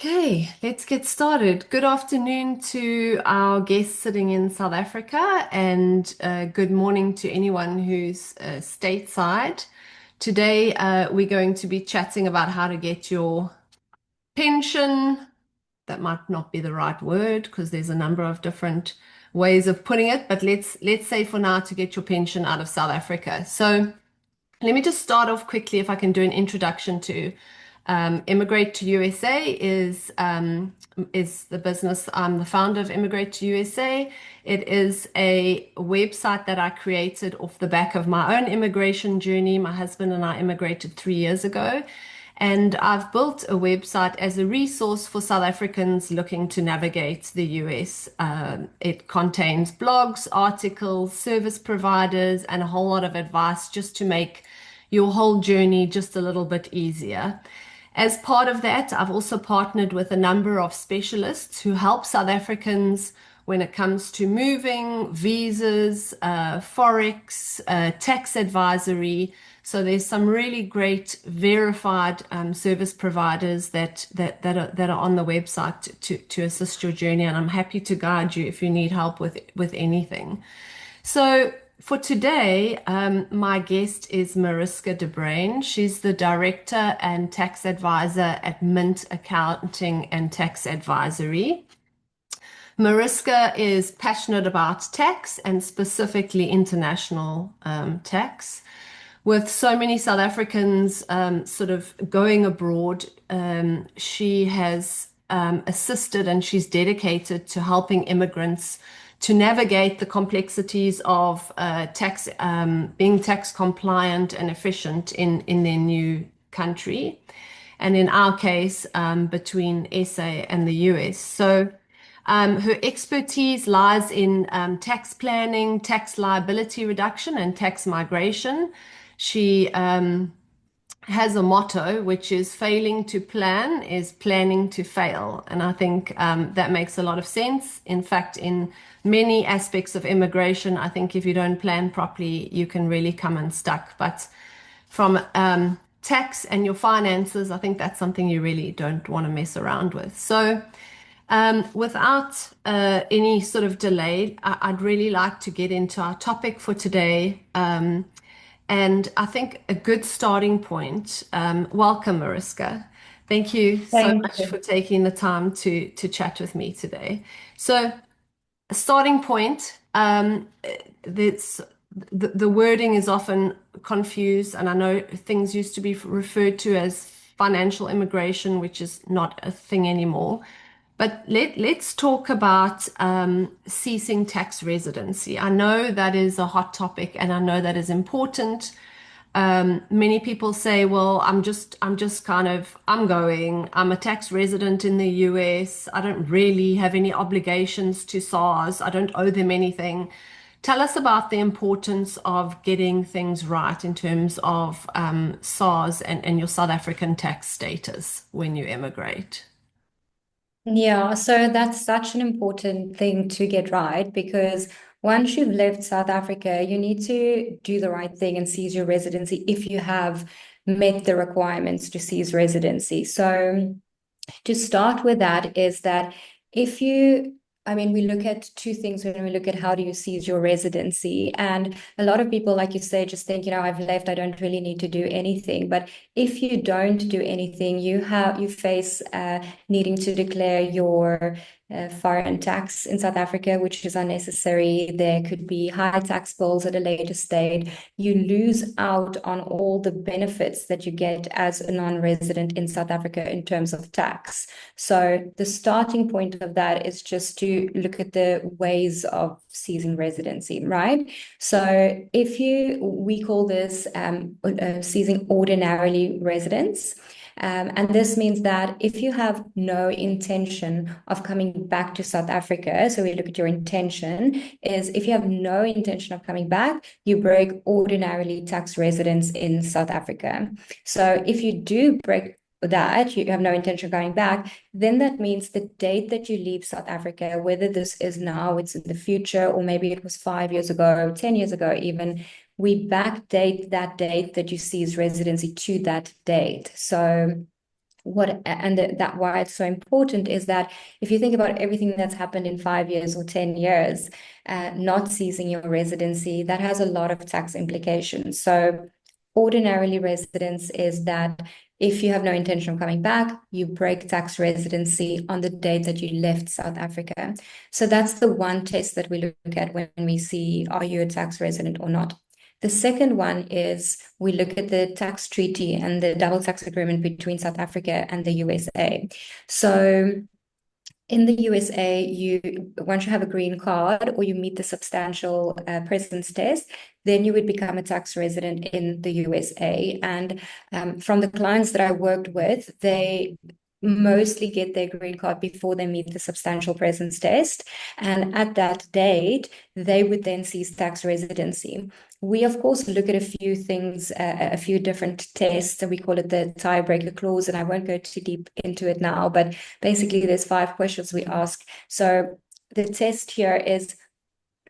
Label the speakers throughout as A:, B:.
A: Okay, let's get started. Good afternoon to our guests sitting in South Africa, and good morning to anyone who's stateside. Today, we're going to be chatting about how to get your pension. That might not be the right word because there's a number of different ways of putting it, but let's say for now to get your pension out of South Africa. So let me just start off quickly if I can do an introduction to Emigrate to USA is the business. I'm the founder of Emigrate to USA. It is a website that I created off the back of my own immigration journey. My husband and I immigrated 3 years ago. And I've built a website as a resource for South Africans looking to navigate the US. It contains blogs, articles, service providers, and a whole lot of advice just to make your whole journey just a little bit easier. As part of that, I've also partnered with a number of specialists who help South Africans when it comes to moving, visas, forex, tax advisory. So there's some really great verified service providers that are on the website to assist your journey, and I'm happy to guide you if you need help with anything. So for today, my guest is Mariska de Bruin. She's the director and tax advisor at Mint Accounting and Tax Advisory. Mariska is passionate about tax and specifically international tax. With so many South Africans sort of going abroad, she has assisted and she's dedicated to helping immigrants to navigate the complexities of tax, being tax compliant and efficient in their new country. And in our case, between SA and the US. So her expertise lies in tax planning, tax liability reduction, and tax migration. She has a motto, which is failing to plan is planning to fail. And I think that makes a lot of sense. In fact, in many aspects of immigration, I think if you don't plan properly, you can really come unstuck. But from tax and your finances, I think that's something you really don't want to mess around with. So without any sort of delay, I'd really like to get into our topic for today. And I think a good starting point, welcome, Mariska. Thank you so
B: Thank
A: much for
B: you.
A: taking the time to chat with me today. So, a starting point, this, the wording is often confused, and I know things used to be referred to as financial immigration, which is not a thing anymore. But let's talk about ceasing tax residency. I know that is a hot topic, and I know that is important. Many people say, well, I'm a tax resident in the US. I don't really have any obligations to SARS. I don't owe them anything. Tell us about the importance of getting things right in terms of SARS and your South African tax status when you immigrate.
B: Yeah, so that's such an important thing to get right because once you've left South Africa, you need to do the right thing and seize your residency if you have met the requirements to seize residency. So to start with that is that if you we look at two things when we look at how do you seize your residency. And a lot of people, like you say, just think, I've left, I don't really need to do anything. But if you don't do anything, you face needing to declare your foreign tax in South Africa, which is unnecessary. There could be high tax bills at a later stage. You lose out on all the benefits that you get as a non-resident in South Africa in terms of tax. So the starting point of that is just to look at the ways of seizing residency, right? So we call this seizing ordinarily residence. And this means that if you have no intention of coming back to South Africa, so we look at your intention, is if you have no intention of coming back, you break ordinarily tax residence in South Africa. So if you do break that, you have no intention of going back, then that means the date that you leave South Africa, whether this is now, it's in the future, or maybe it was 5 years ago, 10 years ago even, we backdate that date that you seize residency to that date. So that why it's so important is that if you think about everything that's happened in 5 years or 10 years, not ceasing your residency, that has a lot of tax implications. So ordinarily residence is that if you have no intention of coming back, you break tax residency on the date that you left South Africa. So that's the one test that we look at when we see, are you a tax resident or not? The second one is we look at the tax treaty and the double tax agreement between South Africa and the USA. So in the USA, once you have a green card or you meet the substantial presence test, then you would become a tax resident in the USA. And from the clients that I worked with, they mostly get their green card before they meet the substantial presence test. And at that date, they would then cease tax residency. We, of course, look at a few things, a few different tests, and we call it the tiebreaker clause. And I won't go too deep into it now, but basically, there's 5 questions we ask. So the test here is,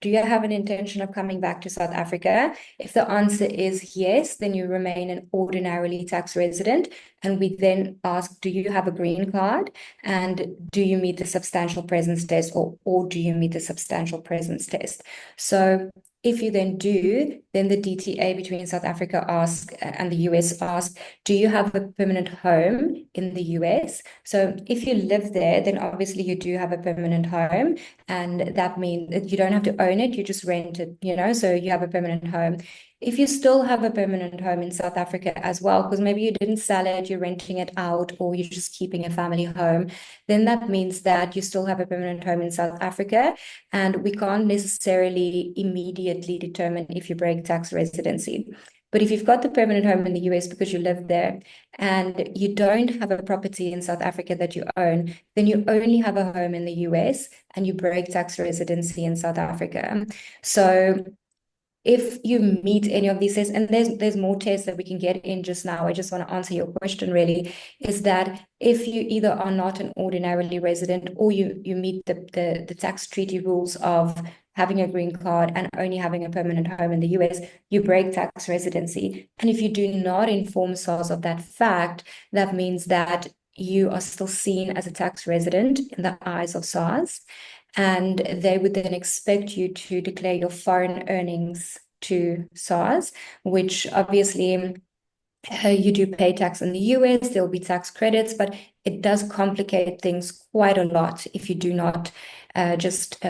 B: do you have an intention of coming back to South Africa? If the answer is yes, then you remain an ordinarily tax resident. And we then ask, do you have a green card? And do you meet the substantial presence test, or do you meet the substantial presence test? So if you then do, then the DTA between South Africa and the US ask, do you have a permanent home in the US? So if you live there, then obviously you do have a permanent home. And that means that you don't have to own it, you just rent it, so you have a permanent home. If you still have a permanent home in South Africa as well, because maybe you didn't sell it, you're renting it out, or you're just keeping a family home, then that means that you still have a permanent home in South Africa, and we can't necessarily immediately determine if you break tax residency. But if you've got the permanent home in the US because you live there and you don't have a property in South Africa that you own, then you only have a home in the US and you break tax residency in South Africa. So if you meet any of these tests, and there's more tests that we can get in just now, I just want to answer your question really, is that if you either are not an ordinarily resident or you meet the tax treaty rules of having a green card and only having a permanent home in the US, you break tax residency. And if you do not inform SARS of that fact, that means that you are still seen as a tax resident in the eyes of SARS. And they would then expect you to declare your foreign earnings to SARS, which obviously you do pay tax in the US, there will be tax credits, but it does complicate things quite a lot if you do not just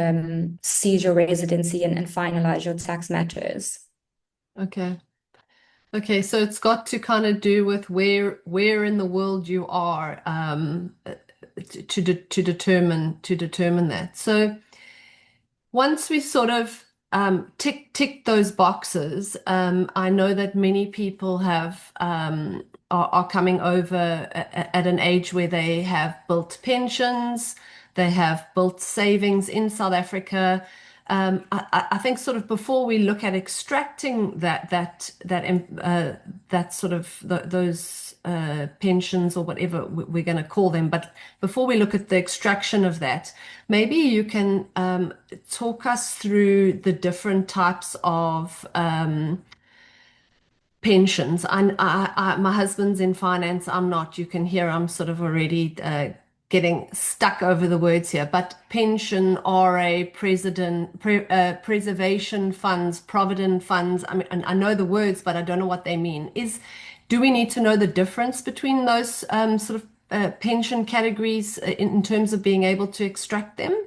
B: seize your residency and finalize your tax matters.
A: Okay. Okay, so it's got to kind of do with where in the world you are to determine that. So once we sort of tick those boxes, I know that many people are coming over at an age where they have built pensions, they have built savings in South Africa. I think sort of before we look at extracting that sort of those pensions or whatever we're going to call them, but before we look at the extraction of that, maybe you can talk us through the different types of pensions. My husband's in finance. I'm not. You can hear I'm sort of already getting stuck over the words here. But pension, RA, preservation funds, provident funds. I mean, and I know the words, but I don't know what they mean. Do we need to know the difference between those sort of pension categories in terms of being able to extract them?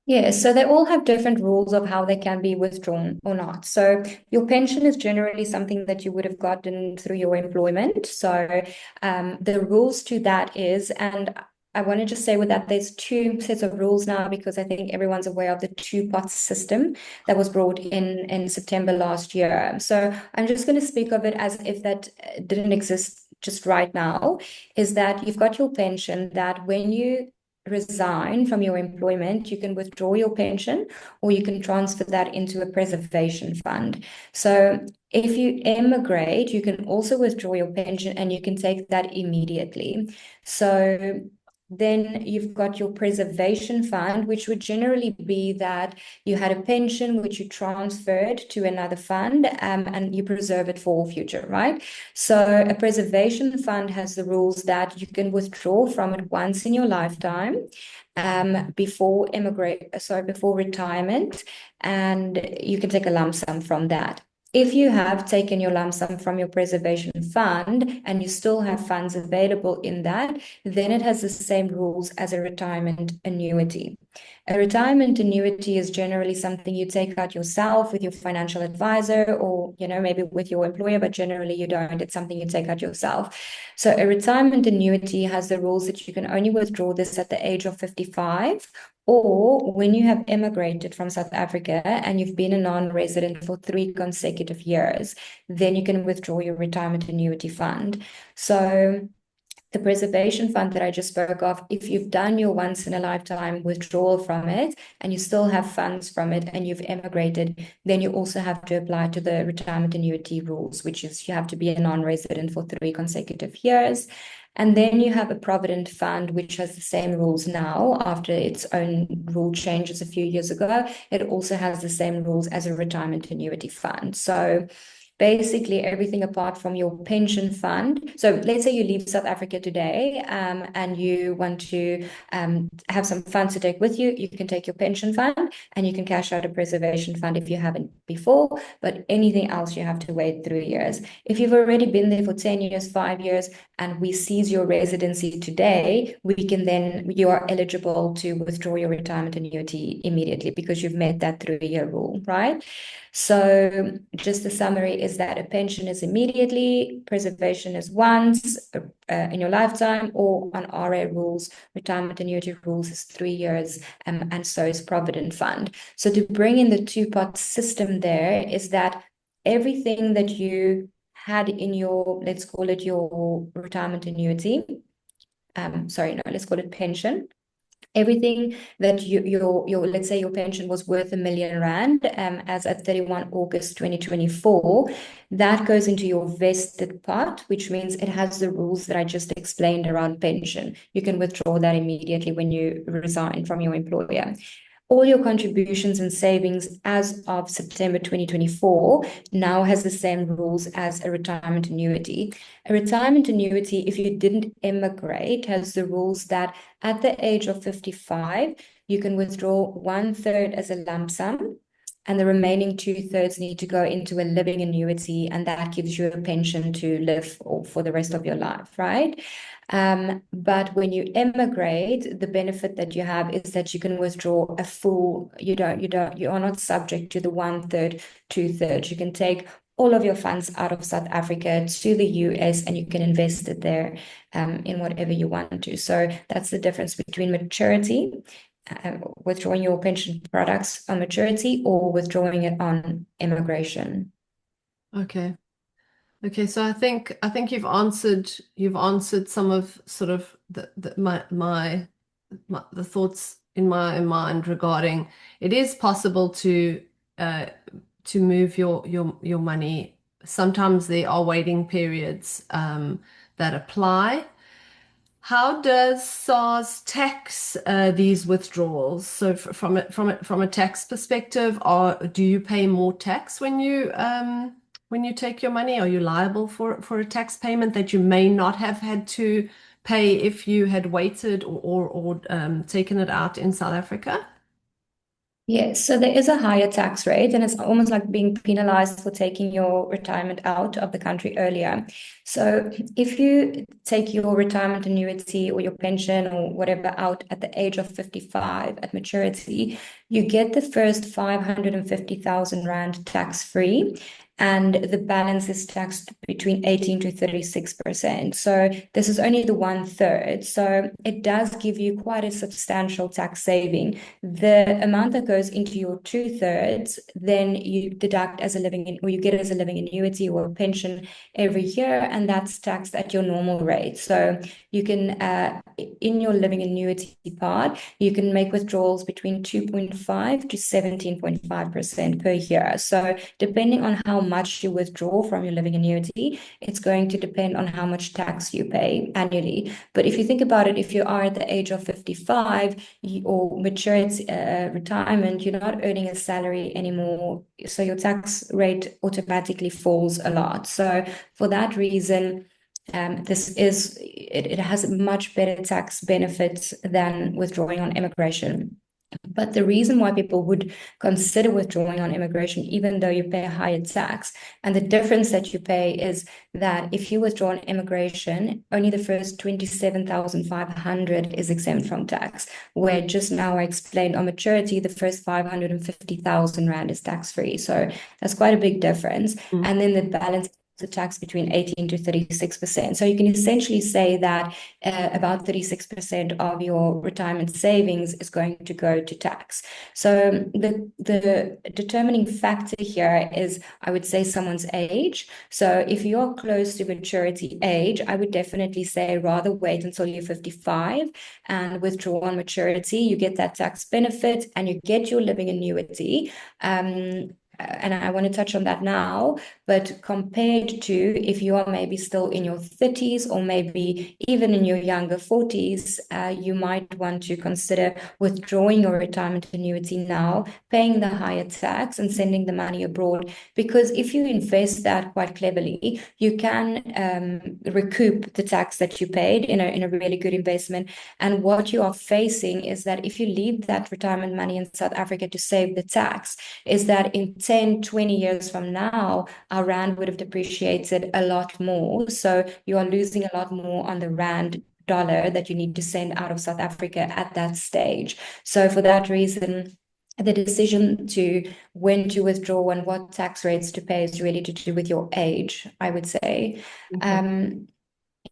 B: Yeah, so they all have different rules of how they can be withdrawn or not. So your pension is generally something that you would have gotten through your employment. So the rules to that is, and I want to just say with that, there's two sets of rules now because I think everyone's aware of the two-pot system that was brought in September last year. So I'm just going to speak of it as if that didn't exist just right now, is that you've got your pension that when you resign from your employment, you can withdraw your pension or you can transfer that into a preservation fund. So if you emigrate, you can also withdraw your pension and you can take that immediately. So Then you've got your preservation fund, which would generally be that you had a pension which you transferred to another fund, and you preserve it for future, right? So a preservation fund has the rules that you can withdraw from it once in your lifetime, before retirement, and you can take a lump sum from that. If you have taken your lump sum from your preservation fund and you still have funds available in that, then it has the same rules as a retirement annuity. A retirement annuity is generally something you take out yourself with your financial advisor, or maybe with your employer, but generally you don't. It's something you take out yourself. So a retirement annuity has the rules that you can only withdraw this at the age of 55, or when you have emigrated from South Africa and you've been a non-resident for 3 consecutive years, then you can withdraw your retirement annuity fund. So the preservation fund that I just spoke of, if you've done your once in a lifetime withdrawal from it and you still have funds from it and you've emigrated, then you also have to apply to the retirement annuity rules, which is you have to be a non-resident for 3 consecutive years. And then you have a provident fund, which has the same rules now after its own rule changes a few years ago. It also has the same rules as a retirement annuity fund. So basically everything apart from your pension fund. So let's say you leave South Africa today, and you want to have some funds to take with you. You can take your pension fund and you can cash out a preservation fund if you haven't before, but anything else you have to wait 3 years. If you've already been there for 10 years, 5 years, and we seize your residency today, you are eligible to withdraw your retirement annuity immediately because you've met that 3-year rule, right? So just the summary is that a pension is immediately, preservation is once in your lifetime, or on RA rules, retirement annuity rules is 3 years, and so is provident fund. So to bring in the two-part system there is that everything that you had in your, let's call it your retirement annuity, sorry, no, let's call it pension. Everything that your let's say your pension was worth R1 million, as at 31 August 2024, that goes into your vested part, which means it has the rules that I just explained around pension. You can withdraw that immediately when you resign from your employer. All your contributions and savings as of September 2024 now has the same rules as a retirement annuity. A retirement annuity, if you didn't emigrate, has the rules that at the age of 55, you can withdraw 1/3 as a lump sum, and the remaining 2/3 need to go into a living annuity, and that gives you a pension to live for the rest of your life, right? But when you emigrate, the benefit that you have is that you can withdraw a full, you are not subject to the 1/3, 2/3. You can take all of your funds out of South Africa to the US and you can invest it there, in whatever you want to. So that's the difference between maturity, withdrawing your pension products on maturity, or withdrawing it on immigration.
A: Okay. Okay, so I think you've answered some of sort of the thoughts in my mind regarding it is possible uh to move your money. Sometimes there are waiting periods that apply. How does SARS tax these withdrawals? So from a tax perspective, do you pay more tax when you take your money? Are you liable for a tax payment that you may not have had to pay if you had waited or taken it out in South Africa?
B: Yes, so there is a higher tax rate, and it's almost like being penalized for taking your retirement out of the country earlier. So if you take your retirement annuity or your pension or whatever out at the age of 55 at maturity, you get the first 550,000 Rand tax free. And the balance is taxed between 18 to 36%. So this is only the 1/3. So it does give you quite a substantial tax saving. The amount that goes into your 2/3, then you deduct as a or you get as a living annuity or a pension every year, and that's taxed at your normal rate. So you can, in your living annuity part, you can make withdrawals between 2.5 to 17.5% per year. So depending on how much you withdraw from your living annuity, it's going to depend on how much tax you pay annually. But if you think about it, if you are at the age of 55 or maturity retirement, you're not earning a salary anymore. So your tax rate automatically falls a lot. So for that reason, it has much better tax benefits than withdrawing on immigration. But the reason why people would consider withdrawing on immigration, even though you pay a higher tax, and the difference that you pay is that if you withdraw on immigration, only the first 27,500 is exempt from tax, where just now I explained on maturity, the first 550,000 Rand is tax-free. So that's quite a big difference.
A: Mm.
B: And then the balance the tax between 18 to 36%. So you can essentially say that about 36% of your retirement savings is going to go to tax. So the determining factor here is, I would say, someone's age. So if you're close to maturity age, I would definitely say rather wait until you're 55 and withdraw on maturity. You get that tax benefit and you get your living annuity. And I want to touch on that now, but compared to if you are maybe still in your 30s or maybe even in your younger 40s, you might want to consider withdrawing your retirement annuity now, paying the higher tax and sending the money abroad. Because if you invest that quite cleverly, you can recoup the tax that you paid in a really good investment. And what you are facing is that if you leave that retirement money in South Africa to save the tax, is that in 10, 20 years from now, our Rand would have depreciated a lot more. So you are losing a lot more on the Rand dollar that you need to send out of South Africa at that stage. So for that reason, the decision to when to withdraw and what tax rates to pay is really to do with your age, I would say.
A: Okay.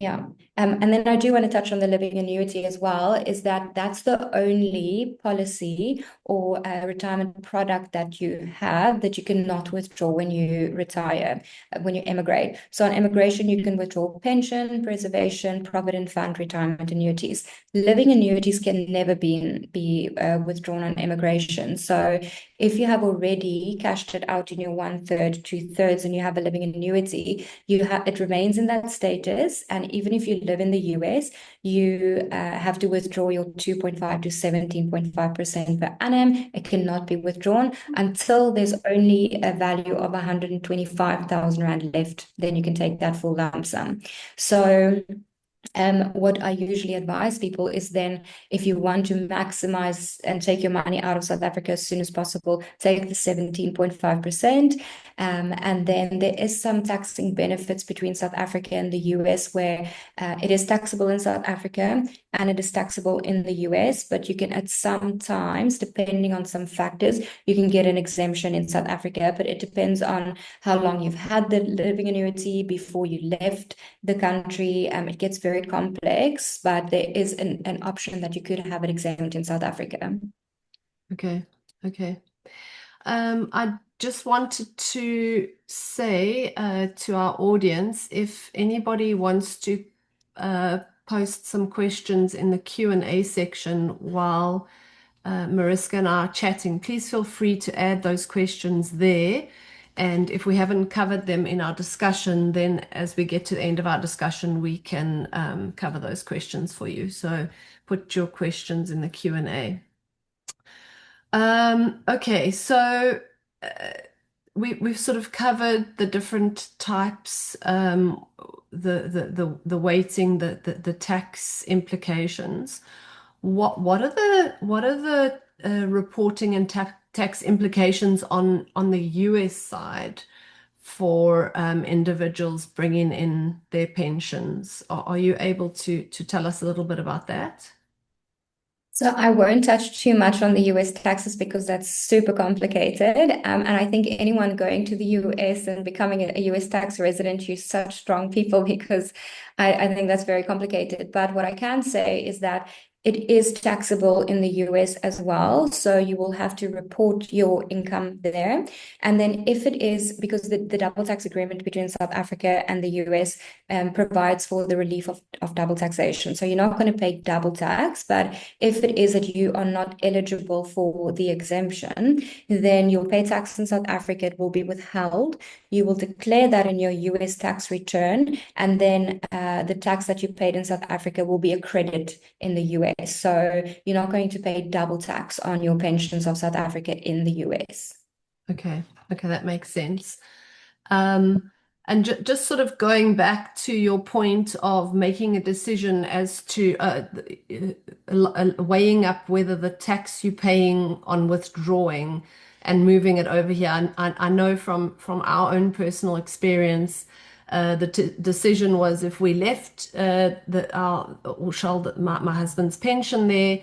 B: Yeah. And then I do want to touch on the living annuity as well, is that that's the only policy or retirement product that you have that you cannot withdraw when you retire, when you emigrate. So on immigration, you can withdraw pension, preservation, provident fund, retirement annuities. Living annuities can never be withdrawn on immigration. So if you have already cashed it out in your 1/3, 2/3, and you have a living annuity, it remains in that status. And even if you live in the US, you have to withdraw your 2.5 to 17.5% per annum. It cannot be withdrawn until there's only a value of 125,000 Rand left. Then you can take that full lump sum. So what I usually advise people is then if you want to maximize and take your money out of South Africa as soon as possible, take the 17.5%. And then there is some taxing benefits between South Africa and the US where it is taxable in South Africa and it is taxable in the US, but you can at some times, depending on some factors, you can get an exemption in South Africa, but it depends on how long you've had the living annuity before you left the country. It gets very complex, but there is an option that you could have it exempt in South Africa.
A: Okay. Okay. I just wanted to say to our audience, if anybody wants to post some questions in the Q&A section while Mariska and I are chatting, please feel free to add those questions there. And if we haven't covered them in our discussion, then as we get to the end of our discussion, we can cover those questions for you. So put your questions in the Q&A. Okay, so we've sort of covered the different types, the weighting, the tax implications. What are the reporting and tax implications on the US side for individuals bringing in their pensions? Are you able to tell us a little bit about that?
B: So I won't touch too much on the US taxes because that's super complicated. And I think anyone going to the US and becoming a US tax resident, you're such strong people because I think that's very complicated. But what I can say is that It is taxable in the US as well. So you will have to report your income there. And then if it is, because the double tax agreement between South Africa and the US provides for the relief of double taxation. So you're not going to pay double tax, but if it is that you are not eligible for the exemption, then you'll pay tax in South Africa, it will be withheld. You will declare that in your US tax return, and then the tax that you paid in South Africa will be a credit in the US. So you're not going to pay double tax on your pensions of South Africa in the US.
A: Okay, okay, that makes sense. Um, and just sort of going back to your point of making a decision as to weighing up whether the tax you're paying on withdrawing and moving it over here. And I know from our own personal experience, the decision was if we left or shelled my husband's pension there,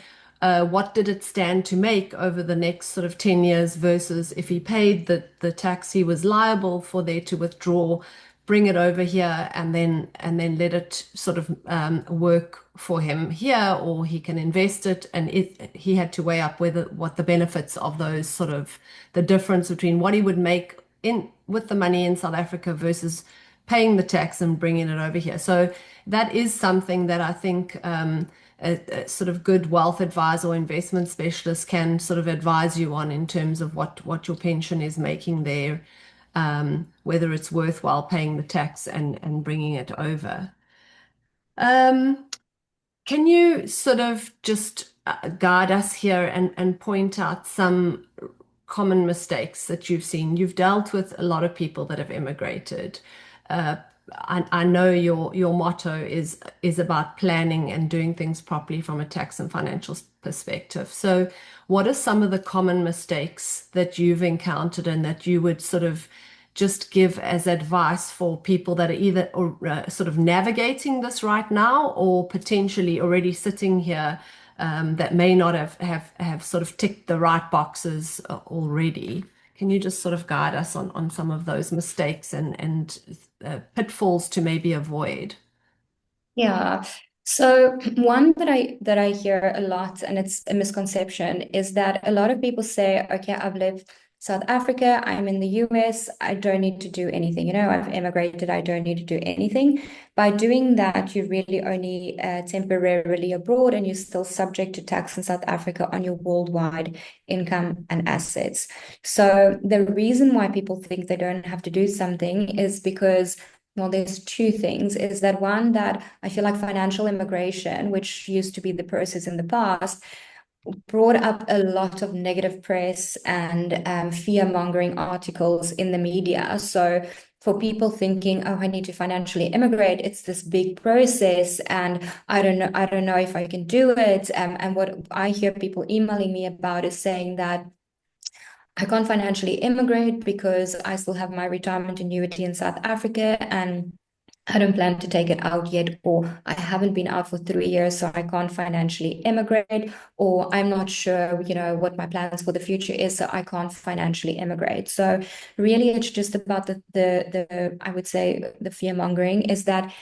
A: what did it stand to make over the next sort of 10 years versus if he paid the tax he was liable for there to withdraw, bring it over here and then let it sort of work for him here, or he can invest it. And he had to weigh up whether what the benefits of those sort of the difference between what he would make in with the money in South Africa versus paying the tax and bringing it over here. So that is something that I think a sort of good wealth advisor or investment specialist can sort of advise you on in terms of what your pension is making there, whether it's worthwhile paying the tax and bringing it over. Um, can you sort of just guide us here and point out some common mistakes that you've seen? You've dealt with a lot of people that have immigrated. Uh, I know your motto is about planning and doing things properly from a tax and financial perspective. So, what are some of the common mistakes that you've encountered and that you would sort of just give as advice for people that are either sort of navigating this right now or potentially already sitting here that may not have sort of ticked the right boxes already? Can you just sort of guide us on some of those mistakes and pitfalls to maybe avoid?
B: Yeah. So one that I hear a lot, and it's a misconception, is that a lot of people say, okay, I've lived South Africa, I'm in the US, I don't need to do anything. I've immigrated, I don't need to do anything. By doing that, you're really only temporarily abroad and you're still subject to tax in South Africa on your worldwide income and assets. So the reason why people think they don't have to do something is because, well, there's two things. Is that one, that I feel like financial immigration, which used to be the process in the past, brought up a lot of negative press and fear-mongering articles in the media. So for people thinking, oh, I need to financially immigrate, it's this big process, and I don't know if I can do it. And what I hear people emailing me about is saying that I can't financially immigrate because I still have my retirement annuity in South Africa and I don't plan to take it out yet, or I haven't been out for 3 years, so I can't financially immigrate, or I'm not sure, what my plans for the future is, so I can't financially immigrate. So really, it's just about the I would say the fear mongering is that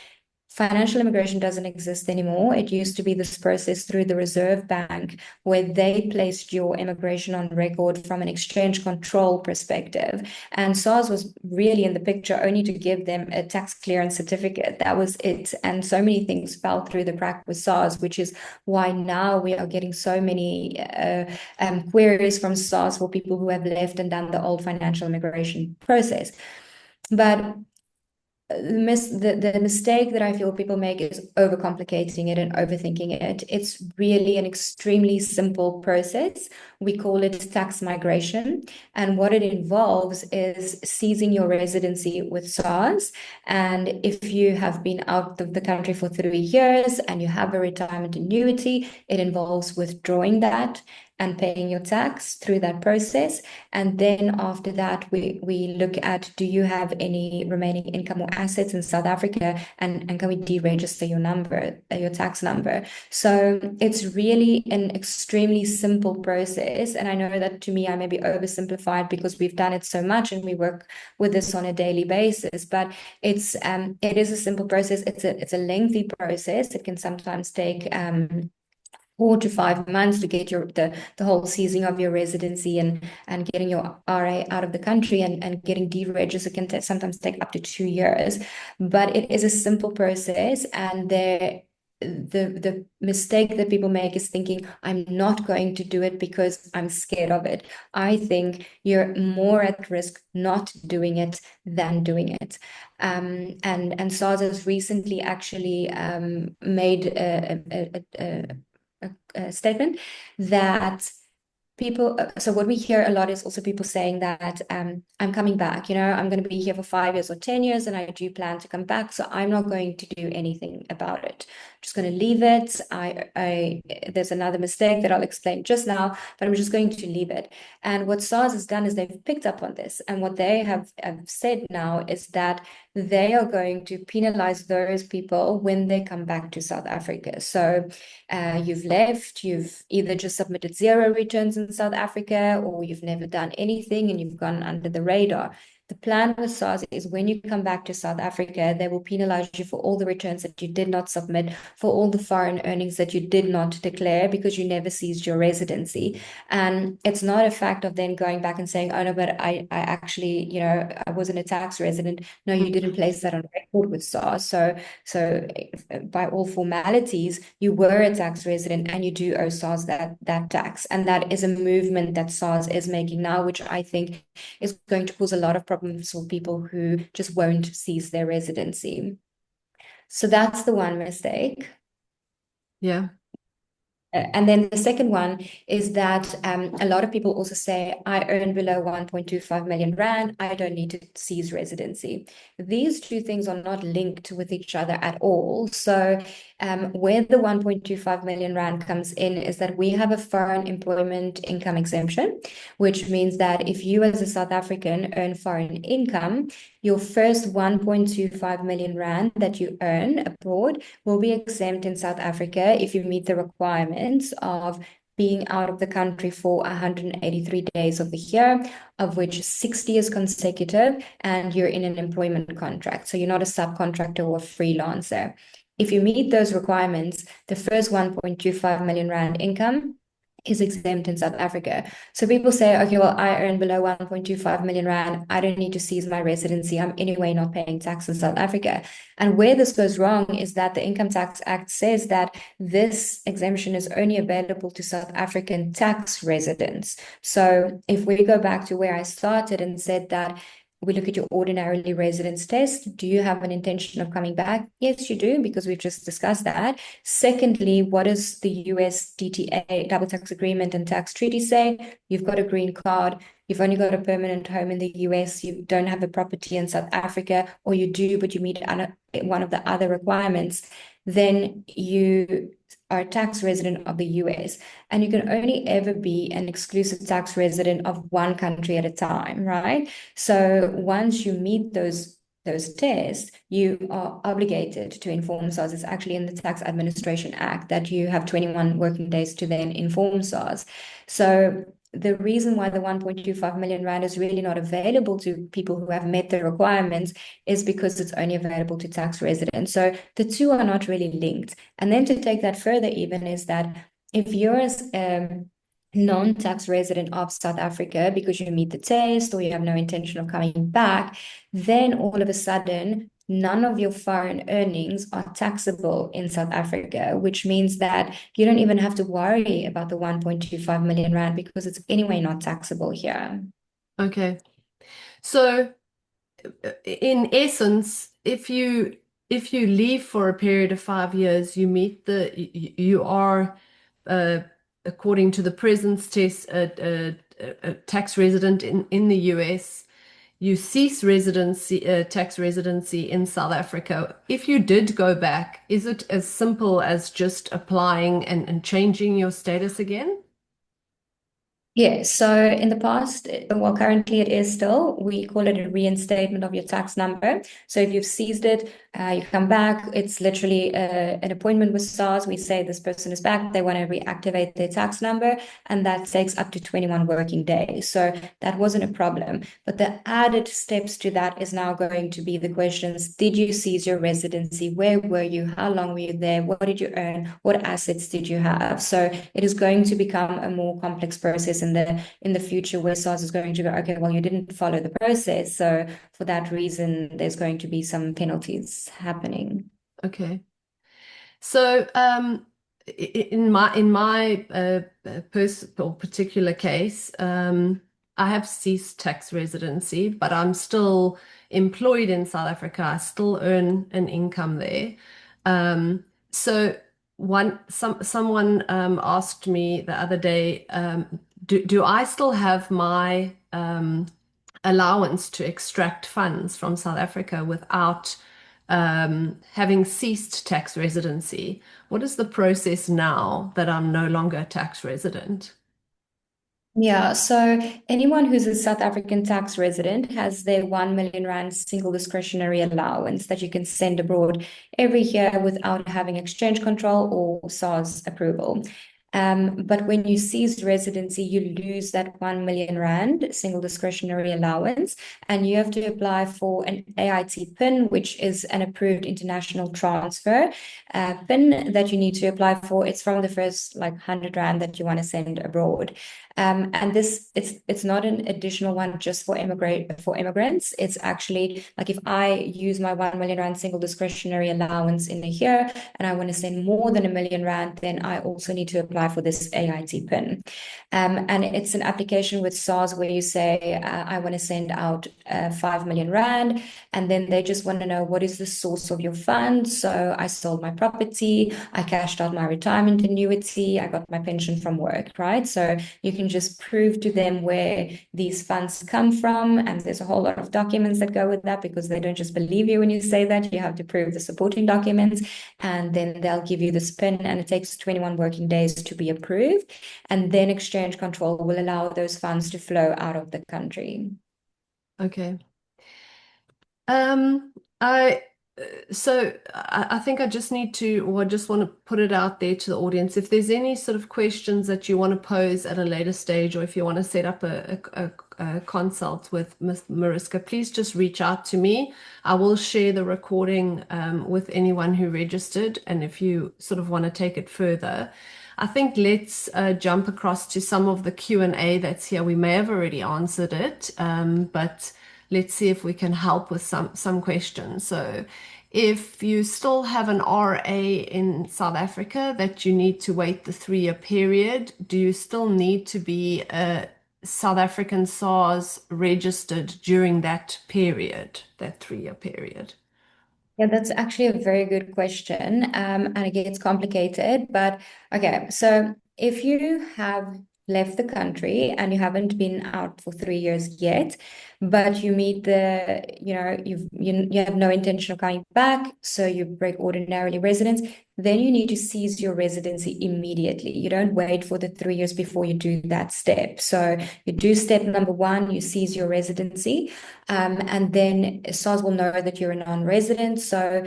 B: financial immigration doesn't exist anymore. It used to be this process through the Reserve Bank where they placed your immigration on record from an exchange control perspective. And SARS was really in the picture only to give them a tax clearance certificate. That was it. And so many things fell through the crack with SARS, which is why now we are getting so many queries from SARS for people who have left and done the old financial immigration process. But the mistake that I feel people make is overcomplicating it and overthinking it. It's really an extremely simple process. We call it tax migration. And what it involves is seizing your residency with SARS. And if you have been out of the country for 3 years and you have a retirement annuity, it involves withdrawing that and paying your tax through that process. And then after that, we look at, do you have any remaining income or assets in South Africa, and can we deregister your number, your tax number? So it's really an extremely simple process. And I know that to me, I may be oversimplified because we've done it so much and we work with this on a daily basis, but it is a simple process. It's a lengthy process. It can sometimes take 4 to 5 months to get the whole seizing of your residency and getting your RA out of the country and getting deregistered can sometimes take up to 2 years. But it is a simple process, and the mistake that people make is thinking, I'm not going to do it because I'm scared of it. I think you're more at risk not doing it than doing it. And SARS has recently actually made a statement that people, so what we hear a lot is also people saying that I'm coming back, I'm going to be here for 5 years or 10 years, and I do plan to come back. So I'm not going to do anything about it. I'm just going to leave it. There's another mistake that I'll explain just now, but I'm just going to leave it. And what SARS has done is they've picked up on this. And what they have said now is that they are going to penalize those people when they come back to South Africa. So you've left, you've either just submitted zero returns in South Africa, or you've never done anything and you've gone under the radar. The plan with SARS is when you come back to South Africa, they will penalize you for all the returns that you did not submit, for all the foreign earnings that you did not declare because you never ceased your residency. And it's not a fact of then going back and saying, oh no, but I actually, I wasn't a tax resident. No, you didn't place that on record with SARS. So by all formalities, you were a tax resident and you do owe SARS that tax. And that is a movement that SARS is making now, which I think is going to cause a lot of problems for people who just won't cease their residency. So that's the one mistake.
A: Yeah.
B: And then the second one is that a lot of people also say, I earn below 1.25 million Rand, I don't need to cease residency. These two things are not linked with each other at all. So where the 1.25 million Rand comes in is that we have a foreign employment income exemption, which means that if you as a South African earn foreign income, your first 1.25 million Rand that you earn abroad will be exempt in South Africa if you meet the requirements of being out of the country for 183 days of the year, of which 60 is consecutive, and you're in an employment contract. So you're not a subcontractor or a freelancer. If you meet those requirements, the first 1.25 million Rand income is exempt in South Africa. So people say, okay, well, I earn below 1.25 million Rand. I don't need to seize my residency. I'm anyway not paying tax in South Africa. And where this goes wrong is that the Income Tax Act says that this exemption is only available to South African tax residents. So if we go back to where I started and said that we look at your ordinarily residence test. Do you have an intention of coming back? Yes, you do, because we've just discussed that. Secondly, what does the US DTA, double tax agreement and tax treaty say? You've got a green card. You've only got a permanent home in the US. You don't have a property in South Africa, or you do, but you meet one of the other requirements. Then you are a tax resident of the US, and you can only ever be an exclusive tax resident of one country at a time, right? So once you meet those tests, you are obligated to inform SARS. It's actually in the Tax Administration Act that you have 21 working days to then inform SARS. So the reason why the 1.25 million Rand is really not available to people who have met the requirements is because it's only available to tax residents. So the two are not really linked. And then to take that further even is that if you're a non-tax resident of South Africa because you meet the test or you have no intention of coming back, then all of a sudden none of your foreign earnings are taxable in South Africa, which means that you don't even have to worry about the 1.25 million Rand because it's anyway not taxable here.
A: Okay. So in essence, if you leave for a period of 5 years, you are according to the presence test a tax resident in the US. You cease tax residency in South Africa. If you did go back, is it as simple as just applying and changing your status again?
B: Yeah, so in the past, well, currently it is still, we call it a reinstatement of your tax number. So if you've seized it, you come back, it's literally an appointment with SARS. We say this person is back, they want to reactivate their tax number, and that takes up to 21 working days. So that wasn't a problem. But the added steps to that is now going to be the questions: did you seize your residency? Where were you? How long were you there? What did you earn? What assets did you have? So it is going to become a more complex process in the future, where SARS is going to go, okay, well, you didn't follow the process, so for that reason, there's going to be some penalties happening.
A: Okay. So, in my or particular case, I have ceased tax residency, but I'm still employed in South Africa. I still earn an income there. So someone asked me the other day, do I still have my allowance to extract funds from South Africa without having ceased tax residency? What is the process now that I'm no longer a tax resident?
B: Yeah, so anyone who's a South African tax resident has their 1 million rand single discretionary allowance that you can send abroad every year without having exchange control or SARS approval. But when you seize residency, you lose that 1 million rand single discretionary allowance, and you have to apply for an AIT PIN, which is an approved international transfer PIN that you need to apply for. It's from the first like 100 rand that you want to send abroad. And this it's not an additional one just for immigrants. It's actually like if I use my 1 million rand single discretionary allowance in a year and I want to send more than 1 million rand, then I also need to apply for this AIT PIN. And it's an application with SARS where you say, I want to send out 5 million rand, and then they just want to know what is the source of your funds. So I sold my property, I cashed out my retirement annuity, I got my pension from work, right? So you can just prove to them where these funds come from. And there's a whole lot of documents that go with that, because they don't just believe you when you say that. You have to prove the supporting documents, and then they'll give you the PIN, and it takes 21 working days to be approved. And then exchange control will allow those funds to flow out of the country.
A: Okay. Um, I I think I just need to, or I just want to put it out there to the audience. If there's any sort of questions that you want to pose at a later stage, or if you want to set up a consult with Ms. Mariska, please just reach out to me. I will share the recording with anyone who registered, and if you sort of want to take it further. I think let's jump across to some of the Q&A that's here. We may have already answered it, but let's see if we can help with some questions. So if you still have an RA in South Africa that you need to wait the 3-year period, do you still need to be a South African SARS registered during that period, that 3-year period?
B: Yeah, that's actually a very good question. And it gets complicated. But okay, so if you have left the country and you haven't been out for 3 years yet, but you meet the, you have no intention of coming back, so you break ordinarily residence, then you need to seize your residency immediately. You don't wait for the 3 years before you do that step. So you do step number one, you seize your residency. And then SARS will know that you're a non-resident. So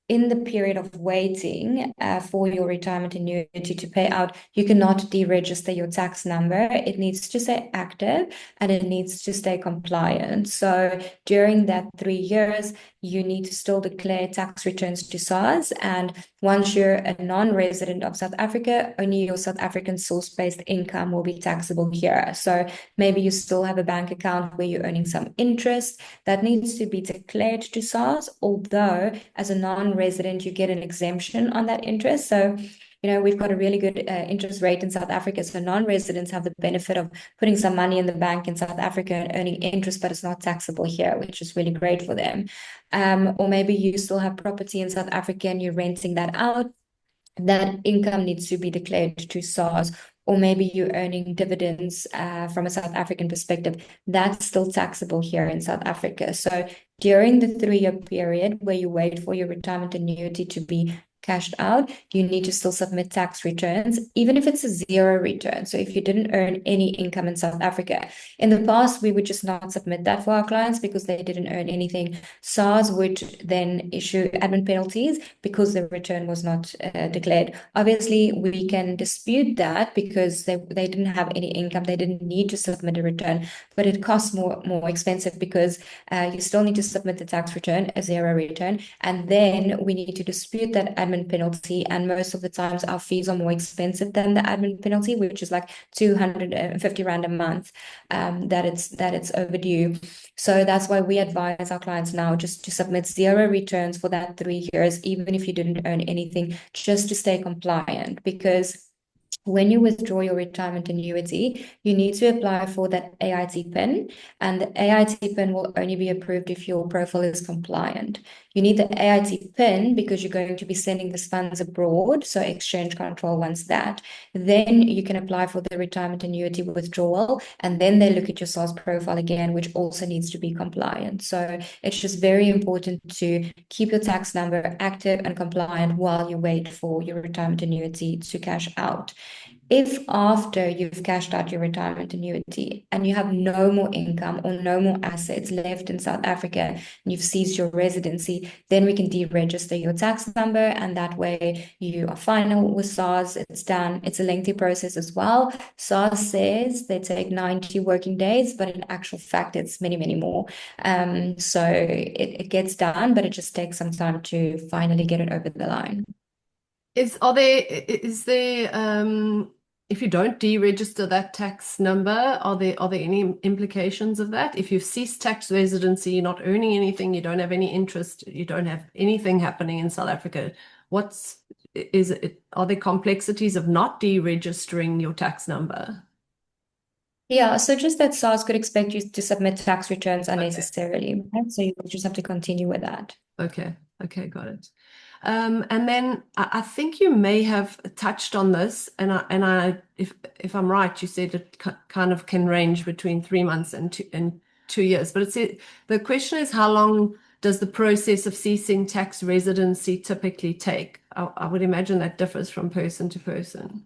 B: in the period of waiting for your retirement annuity to pay out, you cannot deregister your tax number. It needs to stay active and it needs to stay compliant. So during that 3 years, you need to still declare tax returns to SARS. And once you're a non-resident of South Africa, only your South African source-based income will be taxable here. So maybe you still have a bank account where you're earning some interest that needs to be declared to SARS, although as a non-resident, you get an exemption on that interest. So, we've got a really good interest rate in South Africa. So non-residents have the benefit of putting some money in the bank in South Africa and earning interest, but it's not taxable here, which is really great for them. Or maybe you still have property in South Africa and you're renting that out. That income needs to be declared to SARS. Or maybe you're earning dividends from a South African perspective. That's still taxable here in South Africa. So during the 3-year period where you wait for your retirement annuity to be cashed out, you need to still submit tax returns, even if it's a zero return. So if you didn't earn any income in South Africa, in the past, we would just not submit that for our clients because they didn't earn anything. SARS would then issue admin penalties because the return was not declared. Obviously, we can dispute that because they didn't have any income. They didn't need to submit a return, but it costs more expensive because you still need to submit the tax return, a zero return, and then we need to dispute that admin penalty. And most of the times, our fees are more expensive than the admin penalty, which is like 250 Rand a month, that it's overdue. So that's why we advise our clients now just to submit zero returns for that 3 years, even if you didn't earn anything, just to stay compliant. Because when you withdraw your retirement annuity, you need to apply for that AIT PIN, and the AIT PIN will only be approved if your profile is compliant. You need the AIT PIN because you're going to be sending these funds abroad, so exchange control wants that. Then you can apply for the retirement annuity withdrawal, and then they look at your SARS profile again, which also needs to be compliant. So it's just very important to keep your tax number active and compliant while you wait for your retirement annuity to cash out. If after you've cashed out your retirement annuity and you have no more income or no more assets left in South Africa and you've ceased your residency, then we can deregister your tax number, and that way you are final with SARS. It's done. It's a lengthy process as well. SARS says they take 90 working days, but in actual fact, it's many, many more. So it gets done, but it just takes some time to finally get it over the line.
A: Is there if you don't deregister that tax number, are there any implications of that? If you've ceased tax residency, you're not earning anything, you don't have any interest, you don't have anything happening in South Africa, are there complexities of not deregistering your tax number?
B: Yeah, so just that SARS could expect you to submit tax returns
A: Okay.
B: unnecessarily, right? So you just have to continue with that.
A: Okay. Okay, got it. And then I think you may have touched on this, if I'm right, you said it kind of can range between 3 months and 2 years. But the question is, how long does the process of ceasing tax residency typically take? I would imagine that differs from person to person.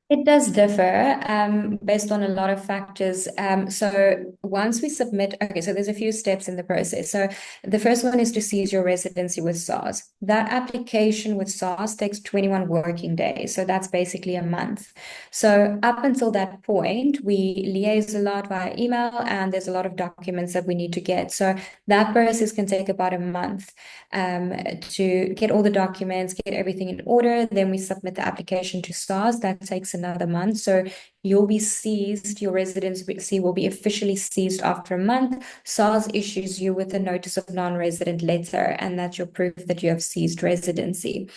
B: It does differ based on a lot of factors. So once we submit, okay, so there's a few steps in the process. So the first one is to cease your residency with SARS. That application with SARS takes 21 working days. So that's basically a month. So up until that point, we liaise a lot via email, and there's a lot of documents that we need to get. So that process can take about a month to get all the documents, get everything in order. Then we submit the application to SARS. That takes another month. So you'll be seized, your residency will be officially seized after a month. SARS issues you with a notice of non-resident letter, and that's your proof that you have ceased residency.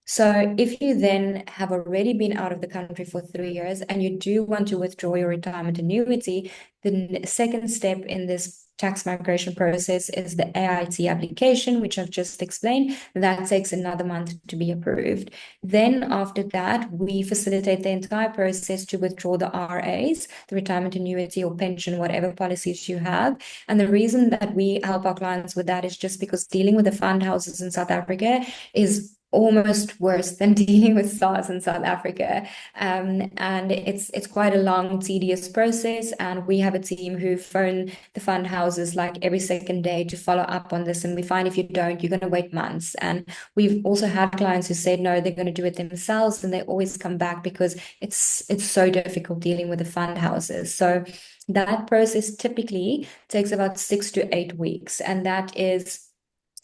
B: So if you then have already been out of the country for 3 years and you do want to withdraw your retirement annuity, the second step in this tax migration process is the AIT application, which I've just explained. That takes another month to be approved. Then after that, we facilitate the entire process to withdraw the RAs, the retirement annuity or pension, whatever policies you have. And the reason that we help our clients with that is just because dealing with the fund houses in South Africa is almost worse than dealing with SARS in South Africa. And it's quite a long, tedious process. And we have a team who phone the fund houses like every second day to follow up on this. And we find if you don't, you're going to wait months. And we've also had clients who said, no, they're going to do it themselves. And they always come back because it's so difficult dealing with the fund houses. So that process typically takes about 6 to 8 weeks. And that is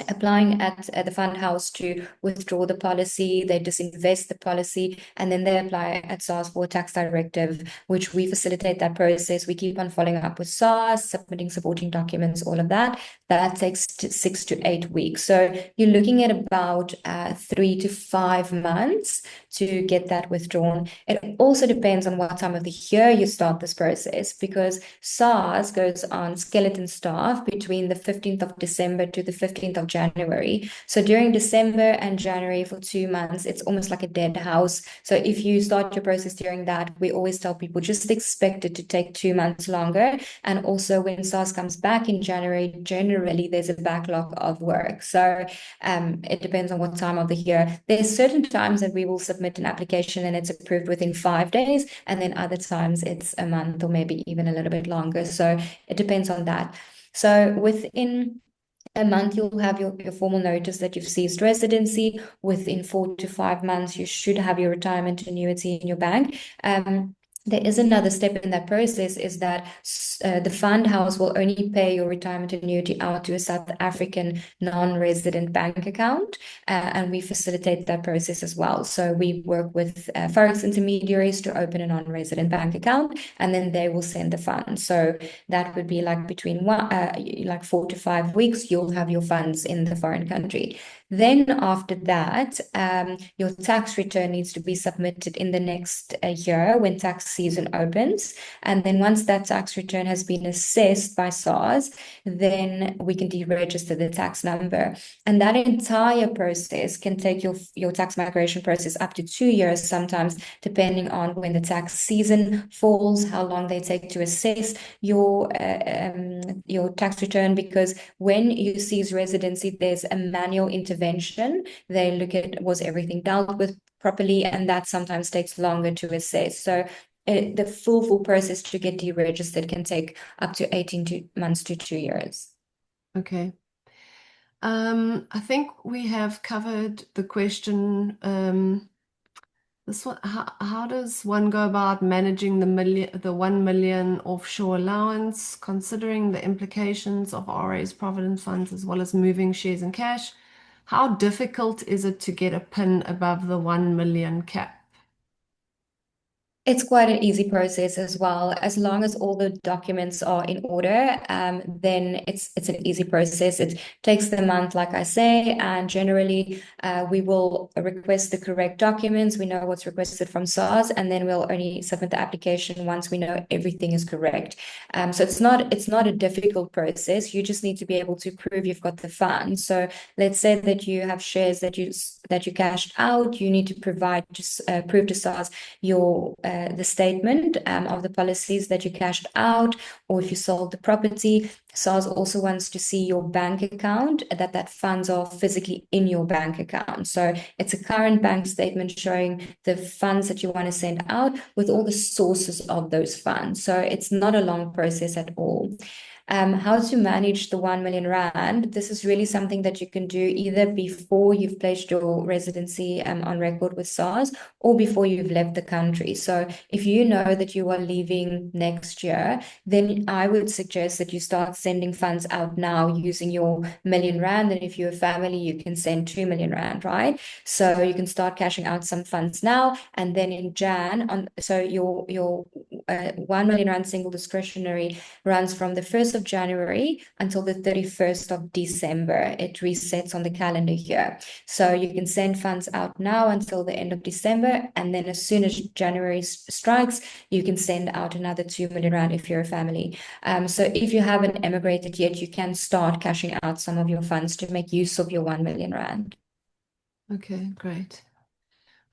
B: applying at the fund house to withdraw the policy, they disinvest the policy, and then they apply at SARS for a tax directive, which we facilitate that process. We keep on following up with SARS, submitting supporting documents, all of that. That takes 6 to 8 weeks. So you're looking at about 3 to 5 months to get that withdrawn. It also depends on what time of the year you start this process, because SARS goes on skeleton staff between the 15th of December to the 15th of January. So during December and January for 2 months, it's almost like a dead house. So if you start your process during that, we always tell people just expect it to take 2 months longer. And also when SARS comes back in January, generally there's a backlog of work. So it depends on what time of the year. There's certain times that we will submit an application and it's approved within 5 days, and then other times it's a month or maybe even a little bit longer. So it depends on that. So within a month, you'll have your formal notice that you've ceased residency. Within 4 to 5 months, you should have your retirement annuity in your bank. There is another step in that process is that the fund house will only pay your retirement annuity out to a South African non-resident bank account, and we facilitate that process as well. So we work with forex intermediaries to open a non-resident bank account, and then they will send the funds. So that would be like between like 4 to 5 weeks, you'll have your funds in the foreign country. Then after that, your tax return needs to be submitted in the next year when tax season opens. And then once that tax return has been assessed by SARS, then we can deregister the tax number. And that entire process can take your tax migration process up to 2 years sometimes, depending on when the tax season falls, how long they take to assess your tax return, because when you cease residency, there's a manual intervention. They look at was everything dealt with properly, and that sometimes takes longer to assess. So the full process to get deregistered can take up to 18 months to 2 years.
A: Okay. I think we have covered the question. This one, how does one go about managing the 1 million offshore allowance, considering the implications of RA's provident funds as well as moving shares and cash? How difficult is it to get a PIN above the 1 million cap?
B: It's quite an easy process as well. As long as all the documents are in order, then it's an easy process. It takes the month, like I say, and generally we will request the correct documents. We know what's requested from SARS, and then we'll only submit the application once we know everything is correct. So it's not a difficult process. You just need to be able to prove you've got the funds. So let's say that you have shares that you cashed out. You need to provide just prove to SARS your the statement of the policies that you cashed out, or if you sold the property. SARS also wants to see your bank account, that funds are physically in your bank account. So it's a current bank statement showing the funds that you want to send out with all the sources of those funds. So it's not a long process at all. How to manage the 1 million rand. This is really something that you can do either before you've placed your residency on record with SARS or before you've left the country. So if you know that you are leaving next year, then I would suggest that you start sending funds out now using your 1 million rand. And if you're a family, you can send 2 million rand, right? So you can start cashing out some funds now, and then in so your 1 million rand single discretionary runs from the 1st of January until the 31st of December. It resets on the calendar year. So you can send funds out now until the end of December, and then as soon as January strikes, you can send out another 2 million rand if you're a family. So if you haven't emigrated yet, you can start cashing out some of your funds to make use of your 1 million rand.
A: Okay, great.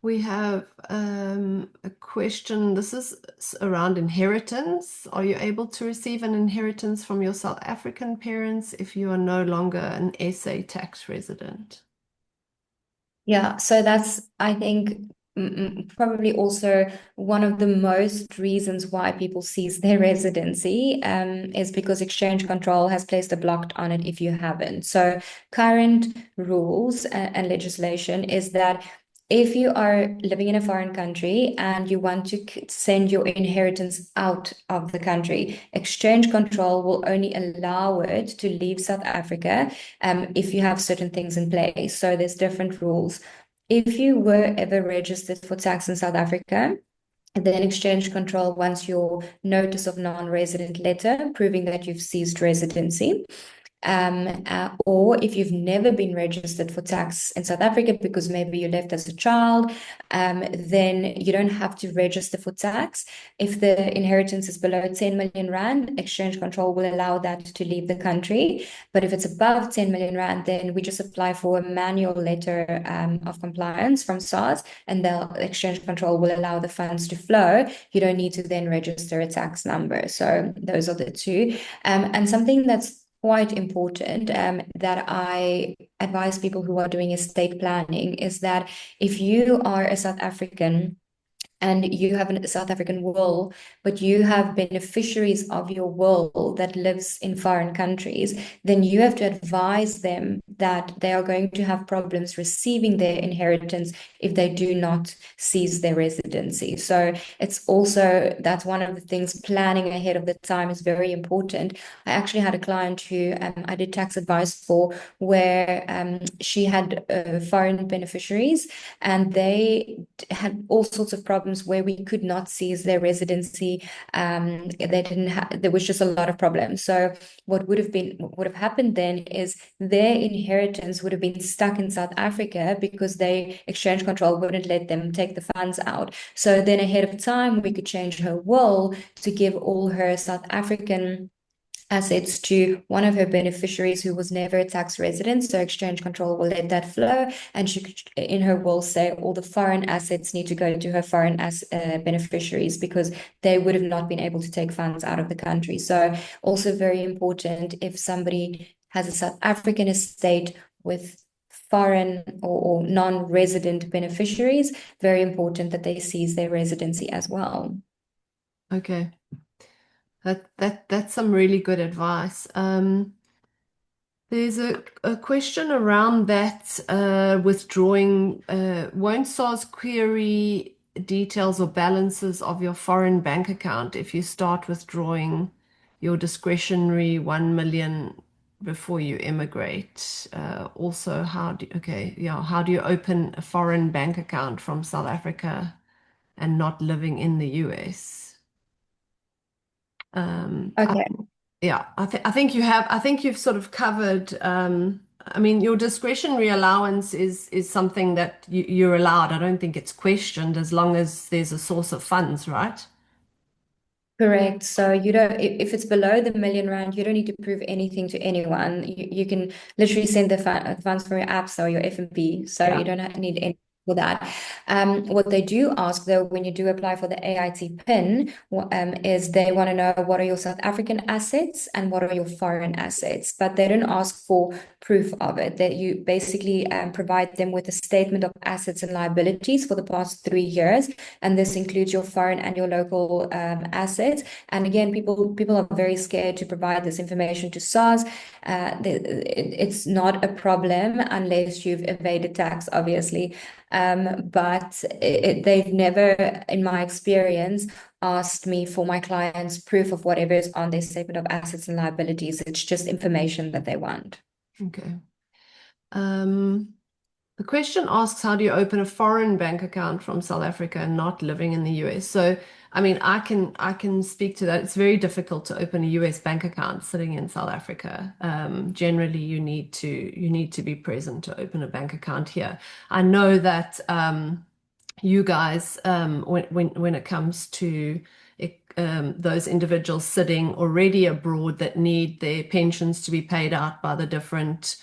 A: We have a question. This is around inheritance. Are you able to receive an inheritance from your South African parents if you are no longer an SA tax resident?
B: Yeah, so that's, I think, probably also one of the most reasons why people cease their residency is because exchange control has placed a block on it if you haven't. So current rules and legislation is that if you are living in a foreign country and you want to send your inheritance out of the country, exchange control will only allow it to leave South Africa if you have certain things in place. So there's different rules. If you were ever registered for tax in South Africa, then exchange control wants your notice of non-resident letter proving that you've ceased residency. or if you've never been registered for tax in South Africa because maybe you left as a child, then you don't have to register for tax. If the inheritance is below 10 million Rand, exchange control will allow that to leave the country. But if it's above 10 million Rand, then we just apply for a manual letter of compliance from SARS, and the exchange control will allow the funds to flow. You don't need to then register a tax number. So those are the two. And something that's quite important that I advise people who are doing estate planning is that if you are a South African and you have a South African will, but you have beneficiaries of your will that lives in foreign countries, then you have to advise them that they are going to have problems receiving their inheritance if they do not cease their residency. So it's also, that's one of the things, planning ahead of the time is very important. I actually had a client who I did tax advice for, where she had foreign beneficiaries, and they had all sorts of problems where we could not seize their residency. They didn't have, there was just a lot of problems. So what would have happened then is their inheritance would have been stuck in South Africa because they exchange control wouldn't let them take the funds out. So then ahead of time, we could change her will to give all her South African assets to one of her beneficiaries who was never a tax resident. So exchange control will let that flow, and she could, in her will, say all the foreign assets need to go to her foreign beneficiaries because they would have not been able to take funds out of the country. So also very important, if somebody has a South African estate with foreign or non-resident beneficiaries, very important that they seize their residency as well.
A: Okay. That's some really good advice. There's a question around that withdrawing. Won't SARS query details or balances of your foreign bank account if you start withdrawing your discretionary 1 million before you immigrate? Also, how do you open a foreign bank account from South Africa and not living in the US? Um, I
B: Okay.
A: Yeah, I think you have. I think you've sort of covered. I mean, your discretionary allowance is something that you're allowed. I don't think it's questioned as long as there's a source of funds, right?
B: Correct. So you don't, if it's below the million Rand, you don't need to prove anything to anyone. You can literally send the funds from your apps or your FNB. So
A: Yeah.
B: you don't need any for that. What they do ask though, when you do apply for the AIT PIN, is they want to know what are your South African assets and what are your foreign assets, but they don't ask for proof of it. That you basically provide them with a statement of assets and liabilities for the past 3 years, and this includes your foreign and your local assets. And again, people are very scared to provide this information to SARS. It's not a problem unless you've evaded tax, obviously. But they've never, in my experience, asked me for my clients proof of whatever is on their statement of assets and liabilities. It's just information that they want.
A: Okay. Um, the question asks, how do you open a foreign bank account from South Africa and not living in the US? So, I mean, I can speak to that. It's very difficult to open a US bank account sitting in South Africa. Generally, you need to be present to open a bank account here. I know that you guys, when it comes to those individuals sitting already abroad that need their pensions to be paid out by the different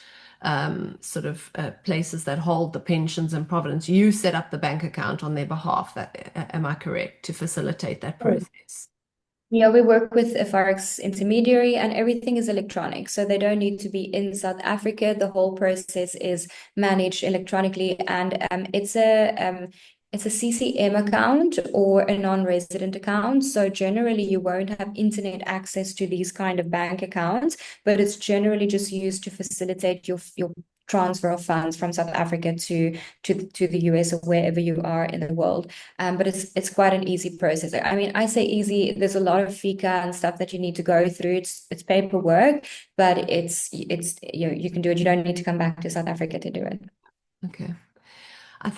A: sort of places that hold the pensions in Providence, you set up the bank account on their behalf. Am I correct, to facilitate that process?
B: Yeah, we work with a Forex intermediary and everything is electronic. So they don't need to be in South Africa. The whole process is managed electronically, and it's a CCM account or a non-resident account. So generally you won't have internet access to these kind of bank accounts, but it's generally just used to facilitate your transfer of funds from South Africa to the US or wherever you are in the world. But it's quite an easy process. I mean, I say easy. There's a lot of FICA and stuff that you need to go through. It's paperwork, but it's you can do it. You don't need to come back to South Africa to do it.
A: Okay.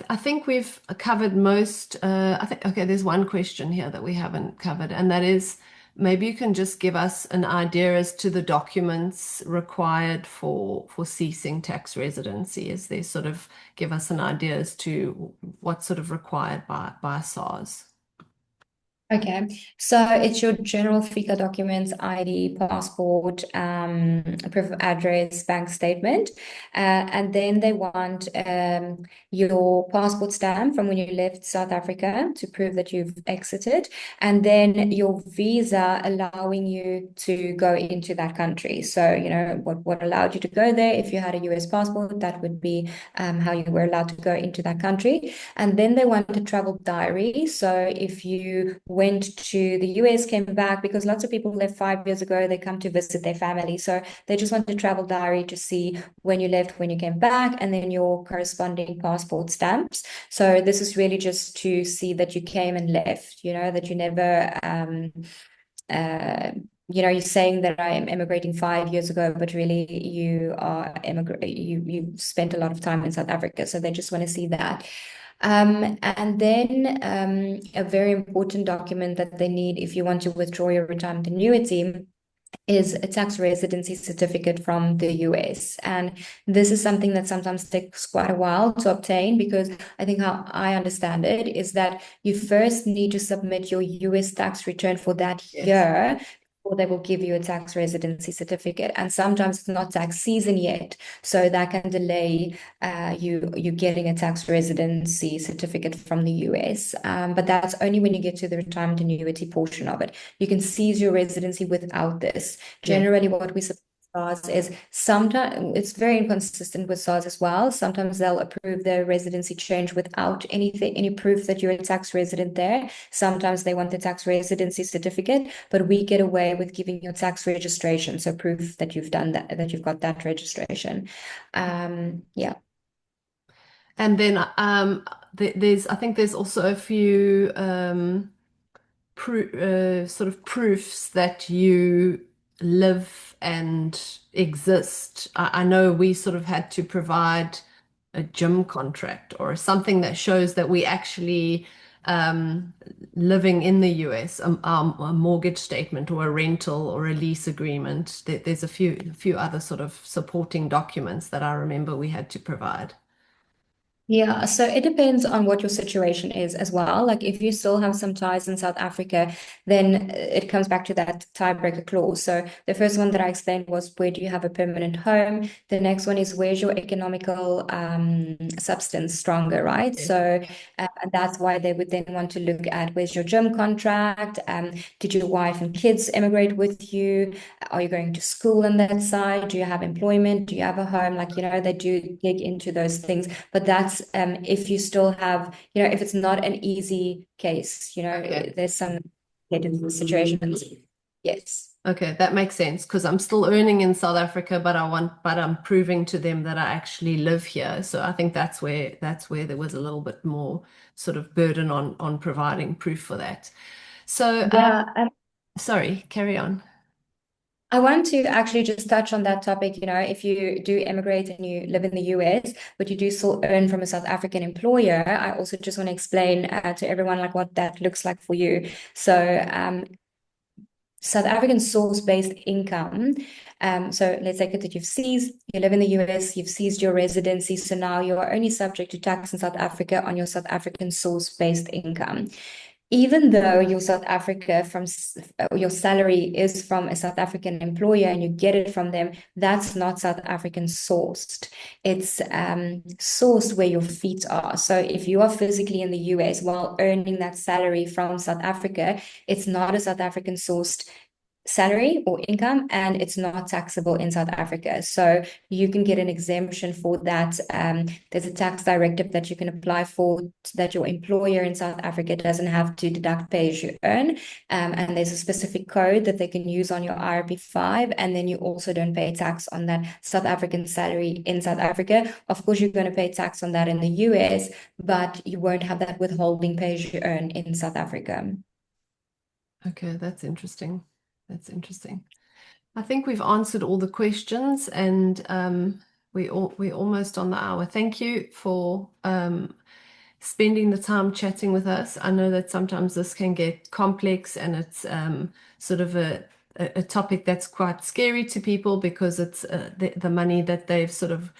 A: I think we've covered most. I think, okay, there's one question here that we haven't covered, and that is maybe you can just give us an idea as to the documents required for ceasing tax residency. Is there sort of give us an idea as to what's sort of required by SARS?
B: Okay, so it's your general FICA documents, ID, passport, proof of address, bank statement, and then they want your passport stamp from when you left South Africa to prove that you've exited, and then your visa allowing you to go into that country. So, you know, what allowed you to go there. If you had a US passport, that would be how you were allowed to go into that country. And then they want a travel diary. So if you went to the US, came back, because lots of people left 5 years ago, they come to visit their family. So they just want a travel diary to see when you left, when you came back, and then your corresponding passport stamps. So this is really just to see that you came and left, you know, that you never uh, you know, you're saying that I am immigrating 5 years ago, but really you are you spent a lot of time in South Africa. So they just want to see that. And then a very important document that they need if you want to withdraw your retirement annuity is a tax residency certificate from the US. And this is something that sometimes takes quite a while to obtain, because I think how I understand it is that you first need to submit your US tax return for that
A: Yes.
B: year, or they will give you a tax residency certificate. And sometimes it's not tax season yet, so that can delay you getting a tax residency certificate from the US. But that's only when you get to the retirement annuity portion of it. You can seize your residency without this.
A: Yes.
B: Generally, what we support SARS is sometimes it's very inconsistent with SARS as well. Sometimes they'll approve the residency change without anything, any proof that you're a tax resident there. Sometimes they want the tax residency certificate, but we get away with giving your tax registration, so proof that you've done that, that you've got that registration. Yeah.
A: And then there's I think there's also a few sort of proofs that you live and exist. I know we sort of had to provide a gym contract or something that shows that we actually um, living in the US, a mortgage statement or a rental or a lease agreement. There's a few other sort of supporting documents that I remember we had to provide.
B: Yeah, so it depends on what your situation is as well. Like if you still have some ties in South Africa, then it comes back to that tiebreaker clause. So the first one that I explained was, where do you have a permanent home? The next one is, where's your economical substance stronger, right?
A: Yes.
B: So and that's why they would then want to look at, where's your gym contract? Did your wife and kids immigrate with you? Are you going to school on that side? Do you have employment? Do you have a home? Like, you know, they do dig into those things. But that's if you still have, you know, if it's not an easy case, you know,
A: Okay.
B: there's some situations. Yes.
A: Okay, that makes sense because I'm still earning in South Africa, but I'm proving to them that I actually live here. So I think that's where there was a little bit more sort of burden on providing proof for that. So,
B: Yeah.
A: sorry, carry on.
B: I want to actually just touch on that topic. You know, if you do immigrate and you live in the US, but you do still earn from a South African employer, I also just want to explain to everyone like what that looks like for you. So, South African source-based income. So let's say that you live in the US, you've seized your residency, so now you are only subject to tax in South Africa on your South African source-based income. Even though your South Africa your salary is from a South African employer and you get it from them, that's not South African sourced. It's sourced where your feet are. So if you are physically in the US while earning that salary from South Africa, it's not a South African sourced salary or income, and it's not taxable in South Africa. So you can get an exemption for that. There's a tax directive that you can apply for, that your employer in South Africa doesn't have to deduct pay as you earn. And there's a specific code that they can use on your IRP5. And then you also don't pay tax on that South African salary in South Africa. Of course, you're going to pay tax on that in the US, but you won't have that withholding pay as you earn in South Africa.
A: Okay, that's interesting. That's interesting. I think we've answered all the questions and we're almost on the hour. Thank you for spending the time chatting with us. I know that sometimes this can get complex and it's sort of a topic that's quite scary to people because it's the money that they've sort of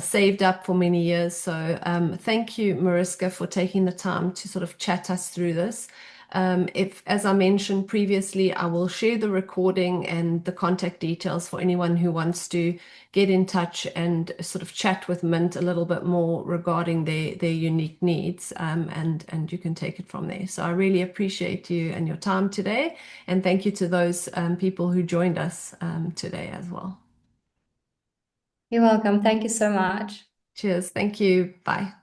A: saved up for many years. So thank you, Mariska, for taking the time to sort of chat us through this. If, as I mentioned previously, I will share the recording and the contact details for anyone who wants to get in touch and sort of chat with Mint a little bit more regarding their unique needs, and you can take it from there. So I really appreciate you and your time today, and thank you to those people who joined us today as well.
B: You're welcome. Thank you so much.
A: Cheers. Thank you. Bye.